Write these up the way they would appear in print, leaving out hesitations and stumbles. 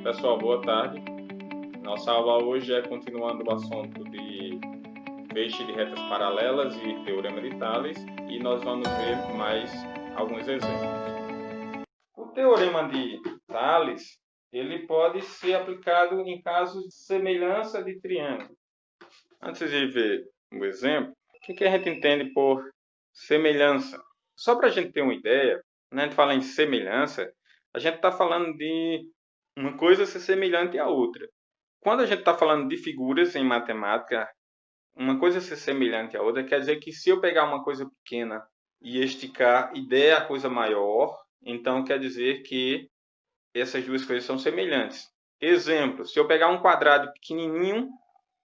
Pessoal, boa tarde. Nossa aula hoje é continuando o assunto de feixe de retas paralelas e teorema de Tales, e nós vamos ver mais alguns exemplos. O teorema de Tales, ele pode ser aplicado em casos de semelhança de triângulo. Antes de ver o exemplo, o que a gente entende por semelhança? Só para a gente ter uma ideia, quando a gente fala em semelhança, a gente está falando de uma coisa ser semelhante à outra. Quando a gente está falando de figuras em matemática, uma coisa ser semelhante à outra quer dizer que se eu pegar uma coisa pequena e esticar e der a coisa maior, então quer dizer que essas duas coisas são semelhantes. Exemplo, se eu pegar um quadrado pequenininho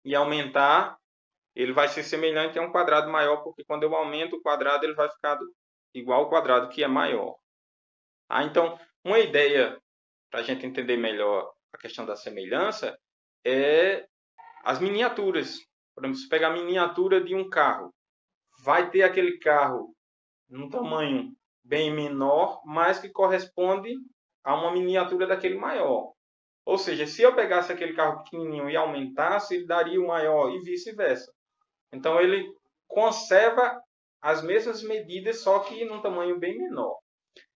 e aumentar, ele vai ser semelhante a um quadrado maior, porque quando eu aumento o quadrado, ele vai ficar igual ao quadrado que é maior. Então, uma ideia para a gente entender melhor a questão da semelhança é as miniaturas. Por exemplo, se pegar a miniatura de um carro, vai ter aquele carro num tamanho bem menor, mas que corresponde a uma miniatura daquele maior. Ou seja, se eu pegasse aquele carro pequenininho e aumentasse, ele daria o maior e vice-versa. Então, ele conserva as mesmas medidas, só que num tamanho bem menor.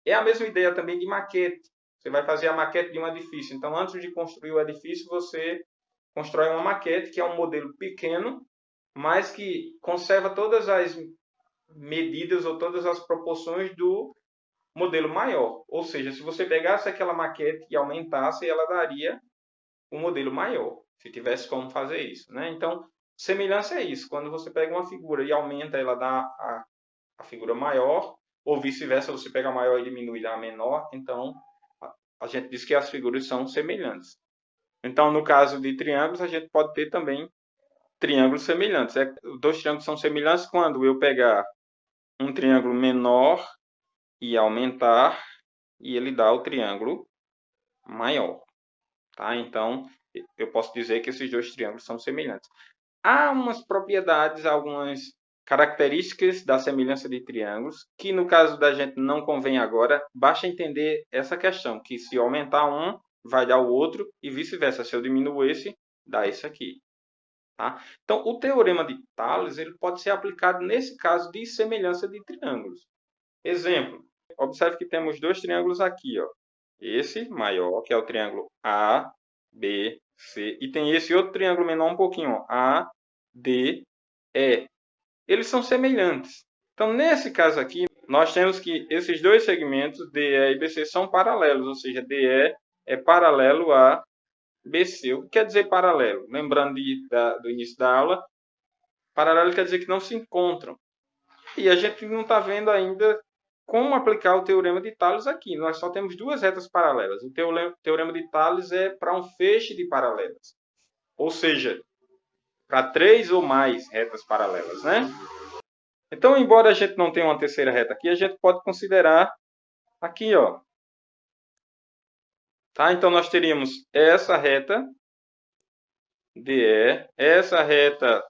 É a mesma ideia também de maquete. Você vai fazer a maquete de um edifício. Então, antes de construir o edifício, você constrói uma maquete, que é um modelo pequeno, mas que conserva todas as medidas ou todas as proporções do modelo maior. Ou seja, se você pegasse aquela maquete e aumentasse, ela daria um modelo maior, se tivesse como fazer isso, né? Então, semelhança é isso. Quando você pega uma figura e aumenta, ela dá a figura maior, ou vice-versa, você pega a maior e diminui a menor, então a gente diz que as figuras são semelhantes. Então, no caso de triângulos, a gente pode ter também triângulos semelhantes. Dois triângulos são semelhantes quando eu pegar um triângulo menor e aumentar, e ele dá o triângulo maior. Tá? Então, eu posso dizer que esses dois triângulos são semelhantes. Há umas propriedades, algumas características da semelhança de triângulos, que no caso da gente não convém agora, basta entender essa questão, que se eu aumentar um, vai dar o outro, e vice-versa. Se eu diminuo esse, dá esse aqui. Tá? Então, o teorema de Tales ele pode ser aplicado nesse caso de semelhança de triângulos. Exemplo, observe que temos dois triângulos aqui. Ó. Esse maior, que é o triângulo A, B, C, e tem esse outro triângulo menor um pouquinho, ó, A, D, E. Eles são semelhantes. Então, nesse caso aqui, nós temos que esses dois segmentos, DE e BC, são paralelos, ou seja, DE é paralelo a BC. O que quer dizer paralelo? Lembrando do início da aula, paralelo quer dizer que não se encontram. E a gente não está vendo ainda como aplicar o teorema de Tales aqui. Nós só temos duas retas paralelas. O teorema de Tales é para um feixe de paralelas. Ou seja, para três ou mais retas paralelas, né? Então, embora a gente não tenha uma terceira reta aqui, a gente pode considerar aqui, ó. Tá? Então, nós teríamos essa reta DE, essa reta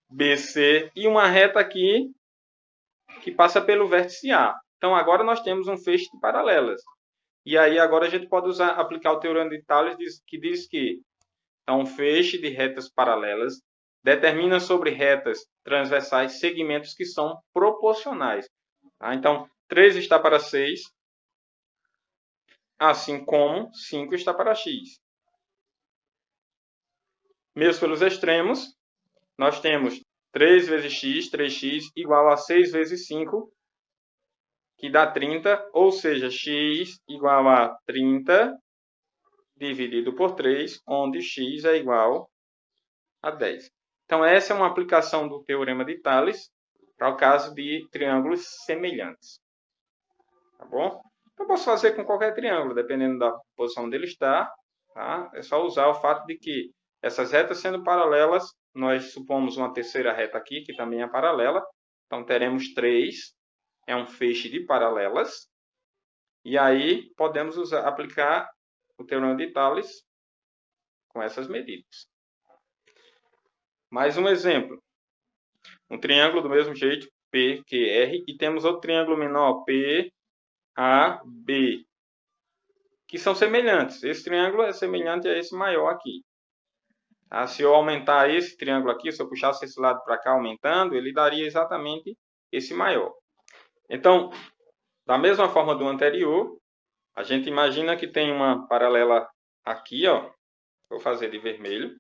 BC e uma reta aqui que passa pelo vértice A. Então, agora nós temos um feixe de paralelas. E aí, agora a gente pode aplicar o teorema de Tales, que diz que um feixe de retas paralelas determina sobre retas transversais segmentos que são proporcionais. Tá? Então, 3 está para 6, assim como 5 está para x. Mesmo pelos extremos, nós temos 3 vezes x, 3x, igual a 6 vezes 5, que dá 30, ou seja, x igual a 30 dividido por 3, onde x é igual a 10. Então, essa é uma aplicação do teorema de Tales para o caso de triângulos semelhantes. Tá bom? Eu posso fazer com qualquer triângulo, dependendo da posição onde ele está. Tá? É só usar o fato de que essas retas sendo paralelas, nós supomos uma terceira reta aqui, que também é paralela. Então, teremos 3. É um feixe de paralelas. E aí, podemos aplicar o teorema de Tales com essas medidas. Mais um exemplo. Um triângulo do mesmo jeito, PQR, e temos outro triângulo menor, PAB. que são semelhantes. Esse triângulo é semelhante a esse maior aqui. Tá? Se eu aumentar esse triângulo aqui, se eu puxasse esse lado para cá aumentando, ele daria exatamente esse maior. Então, da mesma forma do anterior, a gente imagina que tem uma paralela aqui, ó. Vou fazer de vermelho.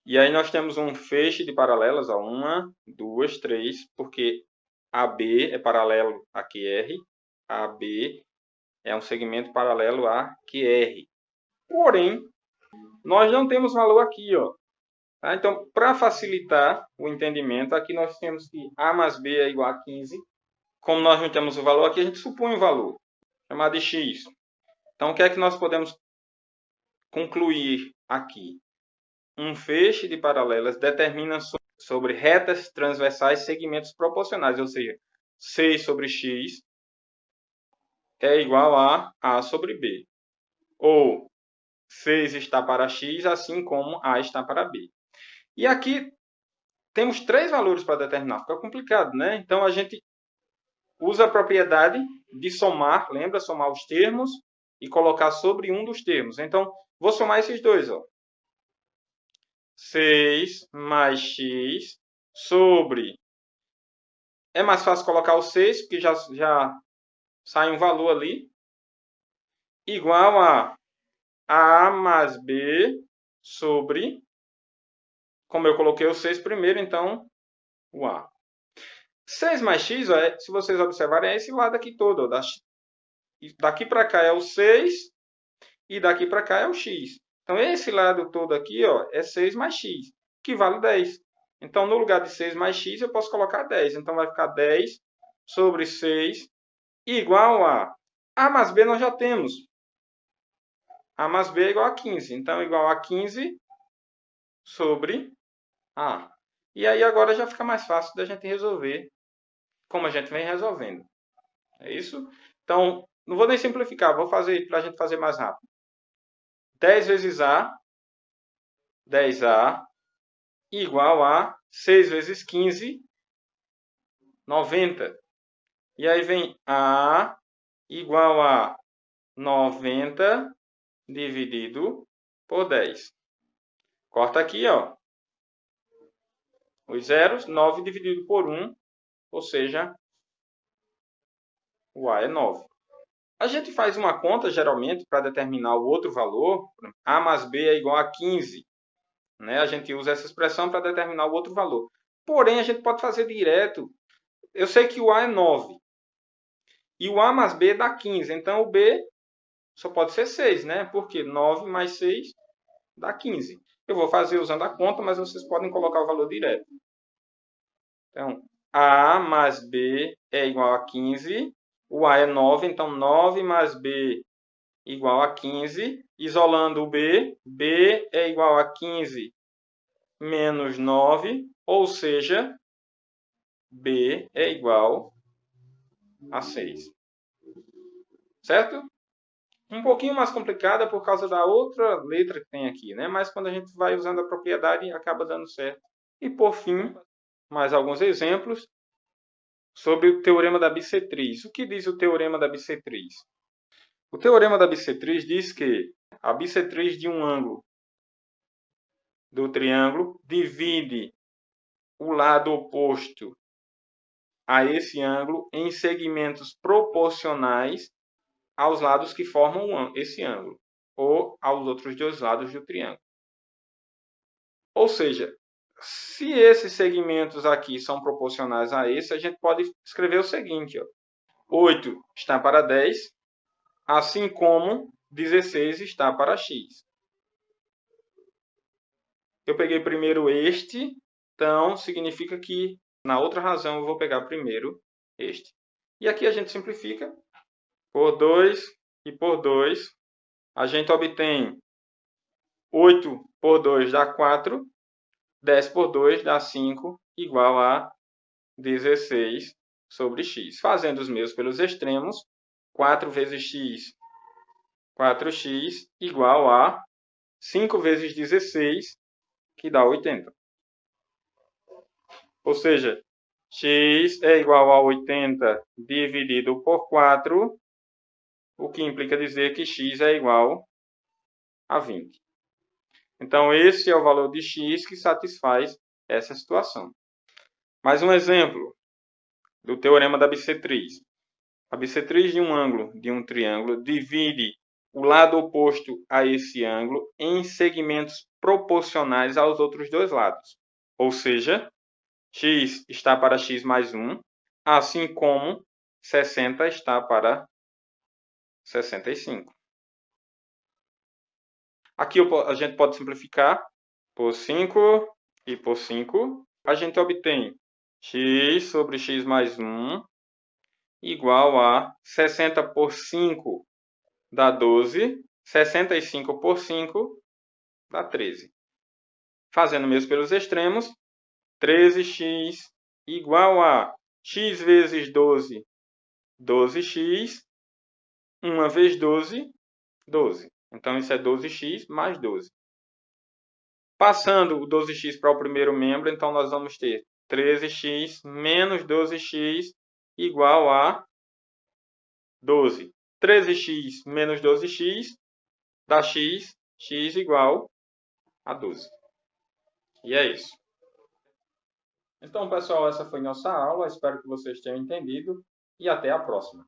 E aí nós temos um feixe de paralelas, ó, 1, 2, 3, porque AB é paralelo a QR, AB é um segmento paralelo a QR. Porém, nós não temos valor aqui, ó. Tá? Então, para facilitar o entendimento, aqui nós temos que A mais B é igual a 15. Como nós não temos o valor aqui, a gente supõe o valor, chamado de X. Então, o que é que nós podemos concluir aqui? Um feixe de paralelas determina sobre retas transversais segmentos proporcionais, ou seja, 6 sobre x é igual a A sobre B. Ou 6 está para x, assim como A está para B. E aqui temos 3 valores para determinar. Fica complicado, né? Então, a gente usa a propriedade de somar, lembra? Somar os termos e colocar sobre um dos termos. Então, vou somar esses dois, ó. 6 mais x sobre... É mais fácil colocar o 6, porque já sai um valor ali. Igual a A mais B sobre... Como eu coloquei o 6 primeiro, então o A. 6 mais x, ó, se vocês observarem, é esse lado aqui todo. Ó, daqui para cá é o 6 e daqui para cá é o x. Então, esse lado todo aqui, ó, é 6 mais x, que vale 10. Então, no lugar de 6 mais x, eu posso colocar 10. Então, vai ficar 10 sobre 6 igual a... A mais B nós já temos. A mais B é igual a 15. Então, igual a 15 sobre A. E aí, agora já fica mais fácil da gente resolver como a gente vem resolvendo. É isso? Então, não vou nem simplificar. Vou fazer para a gente fazer mais rápido. 10 vezes A, 10A, igual a 6 vezes 15, 90. E aí vem A igual a 90 dividido por 10. Corta aqui, ó. Os zeros, 9 dividido por 1, ou seja, o A é 9. A gente faz uma conta, geralmente, para determinar o outro valor. A mais B é igual a 15. Né? A gente usa essa expressão para determinar o outro valor. Porém, a gente pode fazer direto. Eu sei que o A é 9. E o A mais B dá 15. Então, o B só pode ser 6, né? Porque 9 mais 6 dá 15. Eu vou fazer usando a conta, mas vocês podem colocar o valor direto. Então, A mais B é igual a 15. O A é 9, então 9 mais B igual a 15. Isolando o B, B é igual a 15 menos 9, ou seja, B é igual a 6. Certo? Um pouquinho mais complicada por causa da outra letra que tem aqui, né? Mas quando a gente vai usando a propriedade, acaba dando certo. E por fim, mais alguns exemplos sobre o teorema da bissetriz. O que diz o teorema da bissetriz? O teorema da bissetriz diz que a bissetriz de um ângulo do triângulo divide o lado oposto a esse ângulo em segmentos proporcionais aos lados que formam esse ângulo, ou aos outros dois lados do triângulo. Ou seja, se esses segmentos aqui são proporcionais a esse, a gente pode escrever o seguinte, ó. 8 está para 10, assim como 16 está para x. Eu peguei primeiro este, então significa que na outra razão eu vou pegar primeiro este. E aqui a gente simplifica por 2 e por 2. A gente obtém 8 por 2 dá 4, 10 por 2 dá 5, igual a 16 sobre x. Fazendo os meus pelos extremos, 4 vezes x, 4x, igual a 5 vezes 16, que dá 80. Ou seja, x é igual a 80 dividido por 4, o que implica dizer que x é igual a 20. Então, esse é o valor de x que satisfaz essa situação. Mais um exemplo do teorema da bissetriz. A bissetriz de um ângulo de um triângulo divide o lado oposto a esse ângulo em segmentos proporcionais aos outros dois lados. Ou seja, x está para x mais 1, assim como 60 está para 65. Aqui a gente pode simplificar por 5 e por 5. A gente obtém x sobre x mais 1 igual a 60 por 5 dá 12, 65 por 5 dá 13. Fazendo mesmo pelos extremos, 13x igual a x vezes 12, 12x, 1 vezes 12, 12. Então, isso é 12x mais 12. Passando o 12x para o primeiro membro, então nós vamos ter 13x menos 12x igual a 12. 13x menos 12x dá x, x igual a 12. E é isso. Então, pessoal, essa foi nossa aula. Espero que vocês tenham entendido e até a próxima.